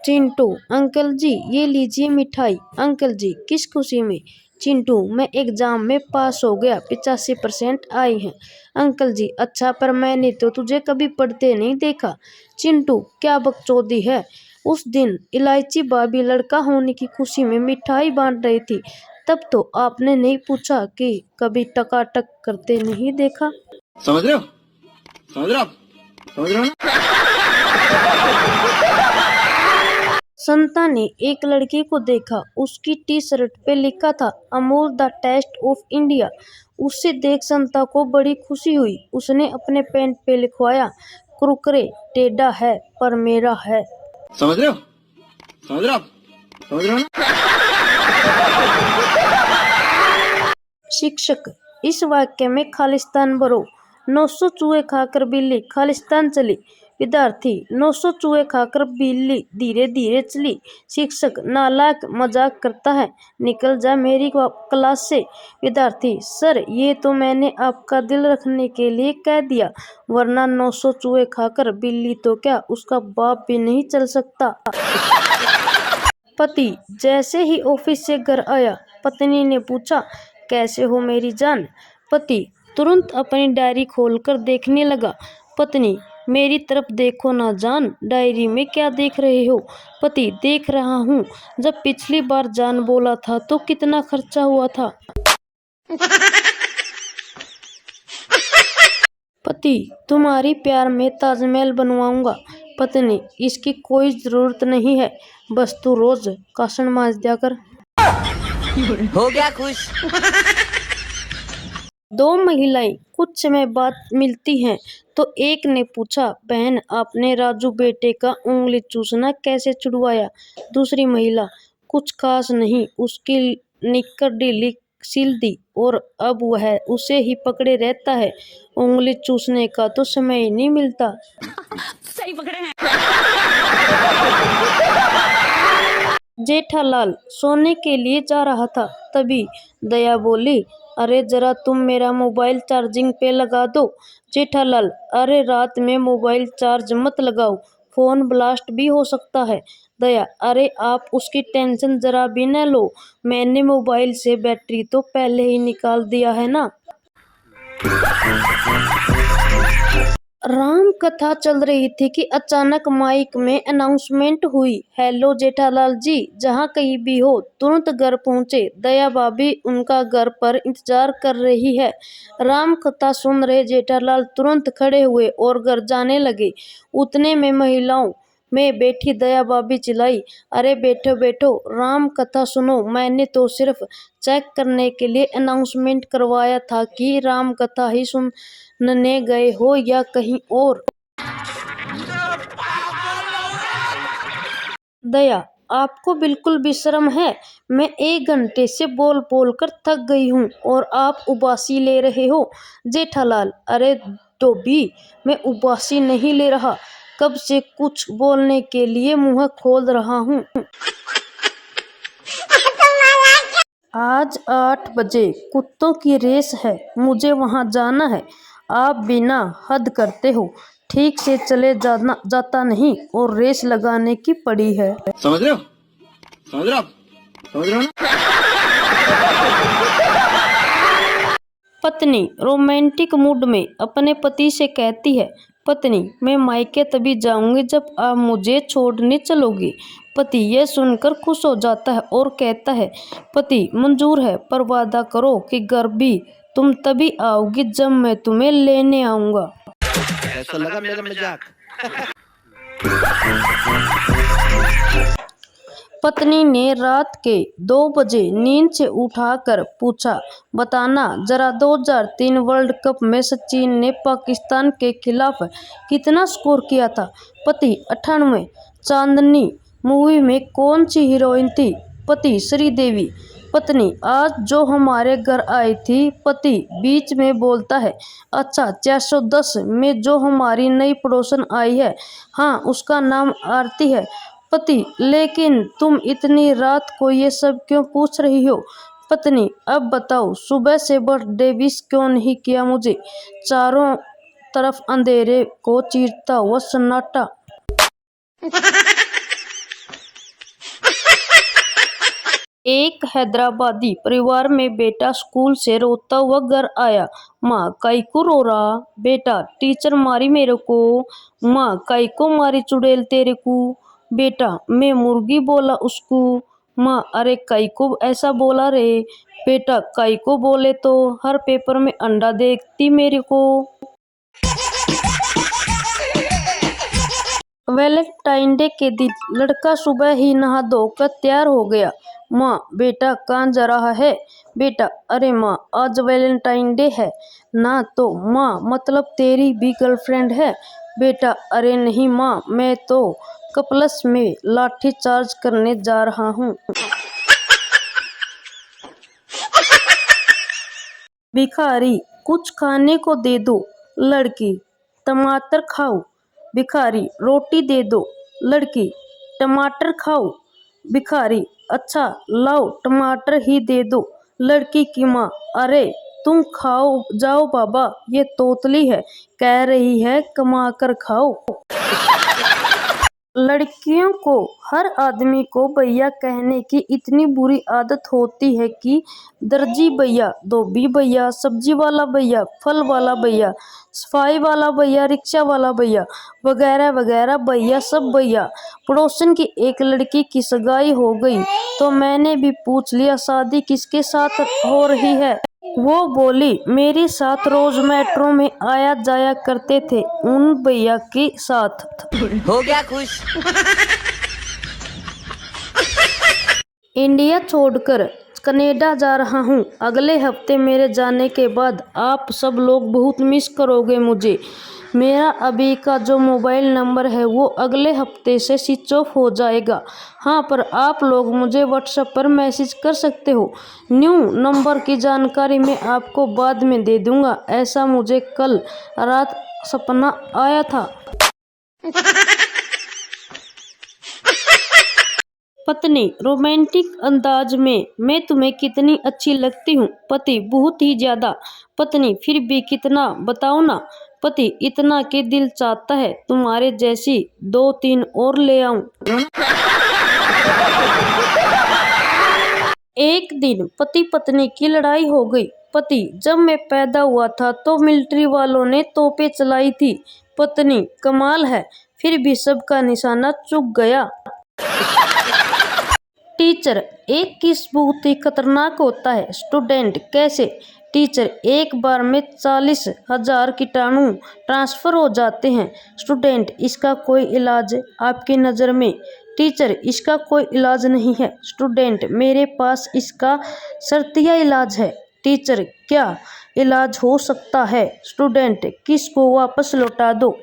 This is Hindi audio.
चिंटू, अंकल जी ये लीजिए मिठाई। अंकल जी, किस खुशी में? चिंटू, मैं एग्जाम में पास हो गया, 85% आई हैं। अंकल जी, अच्छा, पर मैंने तो तुझे कभी पढ़ते नहीं देखा। चिंटू, क्या बकचोदी है। उस दिन इलायची भाभी लड़का होने की खुशी में मिठाई बांट रही थी, तब तो आपने नहीं पूछा कि कभी टकाटक करते नहीं देखा। समझ रहे हो? समझ रहे हो आप? समझ रहे हो ना? संता ने एक लड़की को देखा, उसकी टी शर्ट पे लिखा था Amul the taste of India. उसे देख संता को बड़ी खुशी हुई। उसने अपने पैंट पे लिखवाया, कुरकुरे टेढ़ा है पर मेरा है। समझ रहे हो? समझ रहे हो आप? समझ रहे हो ना? शिक्षक, इस वाक्य में खालिस्तान भरो। 900 चूहे खाकर बिल्ली खालिस्तान चली। विद्यार्थी, 900 चूहे खाकर बिल्ली धीरे धीरे चली। शिक्षक, नालायक, मजाक करता है, निकल जा मेरी क्लास से। विद्यार्थी, सर ये तो मैंने आपका दिल रखने के लिए कह दिया, वरना 900 चूहे खाकर बिल्ली तो क्या, उसका बाप भी नहीं चल सकता। पति जैसे ही ऑफिस से घर आया, पत्नी ने पूछा, कैसे हो मेरी जान? पति तुरंत अपनी डायरी खोलकर देखने लगा। पत्नी, मेरी तरफ देखो ना जान, डायरी में क्या देख रहे हो? पति, देख रहा हूँ, जब पिछली बार जान बोला था तो कितना खर्चा हुआ था। पति, तुम्हारी प्यार में ताजमहल बनवाऊंगा। पत्नी, इसकी कोई जरूरत नहीं है, बस तू रोज कासन मांज दिया कर। हो गया खुश। दो महिलाएं कुछ समय बाद मिलती हैं तो एक ने पूछा, बहन आपने राजू बेटे का उंगली चूसना कैसे छुड़वाया? दूसरी महिला, कुछ खास नहीं, उसकी निक्कर ढीली सिल दी और अब वह उसे ही पकड़े रहता है, उंगली चूसने का तो समय ही नहीं मिलता। सही पकड़े हैं। जेठालाल सोने के लिए जा रहा था, तभी दया बोली, अरे जरा तुम मेरा मोबाइल चार्जिंग पे लगा दो। जेठालाल, अरे रात में मोबाइल चार्ज मत लगाओ, फोन ब्लास्ट भी हो सकता है। दया, अरे आप उसकी टेंशन जरा भी न लो, मैंने मोबाइल से बैटरी तो पहले ही निकाल दिया है ना। राम कथा चल रही थी कि अचानक माइक में अनाउंसमेंट हुई, हेलो जेठालाल जी, जहाँ कहीं भी हो तुरंत घर पहुँचे, दया भाभी उनका घर पर इंतजार कर रही है। राम कथा सुन रहे जेठालाल तुरंत खड़े हुए और घर जाने लगे। उतने में महिलाओं में बैठी दया भाभी चिल्लाई, अरे बैठो बैठो, राम कथा सुनो, मैंने तो सिर्फ चेक करने के लिए अनाउंसमेंट करवाया था कि राम कथा ही सुनने गए हो या कहीं और। दया, आपको बिल्कुल भी शर्म है? मैं 1 घंटे से बोल बोल कर थक गई हूँ और आप उबासी ले रहे हो। जेठालाल, अरे डोबी, मैं उबासी नहीं ले रहा, कब से कुछ बोलने के लिए मुंह खोल रहा हूँ। आज 8 बजे कुत्तों की रेस है, मुझे वहां जाना है। आप बिना हद करते हो, ठीक से चले जाता नहीं और रेस लगाने की पड़ी है। समझ रहे हो? समझ रहे हो आप? समझ रहे हो ना? पत्नी रोमांटिक मूड में अपने पति से कहती है, पत्नी, मैं मायके तभी जाऊंगी जब आप मुझे छोड़ने चलोगी। पति यह सुनकर खुश हो जाता है और कहता है, पति मंजूर है, पर वादा करो कि घर भी तुम तभी आओगी जब मैं तुम्हें लेने आऊंगा। ऐसा लगा मेरा मजाक? पत्नी ने रात के 2 बजे नींद से उठाकर पूछा, बताना जरा 2003 वर्ल्ड कप में सचिन ने पाकिस्तान के खिलाफ कितना स्कोर किया था? पति 98। चांदनी मूवी में कौन सी हीरोइन थी? पति श्रीदेवी। पत्नी, आज जो हमारे घर आई थी। पति बीच में बोलता है, अच्छा 410 में जो हमारी नई पड़ोसन आई है, हाँ उसका नाम आरती है। पति, लेकिन तुम इतनी रात को ये सब क्यों पूछ रही हो? पत्नी, अब बताओ, सुबह से बर्थडे विश क्यों नहीं किया मुझे? चारों तरफ अंधेरे को चीरता हुआ सन्नाटा। एक हैदराबादी परिवार में बेटा स्कूल से रोता हुआ घर आया। माँ, काई को रो रहा? बेटा, टीचर मारी मेरे को। माँ, काई को मारी चुड़ैल तेरे को? बेटा, मैं मुर्गी बोला उसको। माँ, अरे काई को ऐसा बोला रे? बेटा, काई को बोले तो हर पेपर में अंडा देखती मेरे को। वैलेंटाइन डे के दिन लड़का सुबह ही नहा धोकर तैयार हो गया। माँ, बेटा कहाँ जा रहा है? बेटा, अरे माँ, आज वैलेंटाइन डे है ना, तो माँ मतलब तेरी भी गर्लफ्रेंड है? बेटा, अरे नहीं माँ, मैं तो कपल्स में लाठी चार्ज करने जा रहा हूँ। भिखारी, कुछ खाने को दे दो। लड़की, टमाटर खाओ। भिखारी, रोटी दे दो। लड़की, टमाटर खाओ। भिखारी, अच्छा लाओ टमाटर ही दे दो। लड़की की माँ, अरे तुम खाओ जाओ बाबा, ये तोतली है, कह रही है कमा कर खाओ। लड़कियों को, हर आदमी को भैया कहने की इतनी बुरी आदत होती है कि दर्जी भैया, धोबी भैया, सब्जी वाला भैया, फल वाला भैया, सफाई वाला भैया, रिक्शा वाला भैया, वगैरह वगैरह भैया, सब भैया। पड़ोसन की एक लड़की की सगाई हो गई तो मैंने भी पूछ लिया शादी किसके साथ हो रही है। वो बोली मेरे साथ रोज मेट्रो में आया जाया करते थे उन भैया के साथ। हो गया खुश। इंडिया छोड़कर कनाडा जा रहा हूँ। अगले हफ्ते मेरे जाने के बाद आप सब लोग बहुत मिस करोगे मुझे। मेरा अभी का जो मोबाइल नंबर है वो अगले हफ्ते से स्विच ऑफ हो जाएगा। हाँ, पर आप लोग मुझे व्हाट्सएप पर मैसेज कर सकते हो। न्यू नंबर की जानकारी मैं आपको बाद में दे दूँगा। ऐसा मुझे कल रात सपना आया था। पत्नी, रोमांटिक अंदाज में, मैं तुम्हें कितनी अच्छी लगती हूँ। पति, बहुत ही ज्यादा। पत्नी, फिर भी कितना बताओ ना। पति, इतना कि दिल चाहता है तुम्हारे जैसी 2-3 और ले आऊं। एक दिन पति पत्नी की लड़ाई हो गई। पति, जब मैं पैदा हुआ था तो मिलिट्री वालों ने तोपें चलाई थी। पत्नी, कमाल है, फिर भी सबका निशाना चूक गया। टीचर, एक किस बहुत ही खतरनाक होता है। स्टूडेंट, कैसे? टीचर, एक बार में 40,000 कीटाणु ट्रांसफर हो जाते हैं। स्टूडेंट, इसका कोई इलाज आपकी नज़र में? टीचर, इसका कोई इलाज नहीं है। स्टूडेंट, मेरे पास इसका शर्तिया इलाज है। टीचर, क्या इलाज हो सकता है? स्टूडेंट, किस को वापस लौटा दो।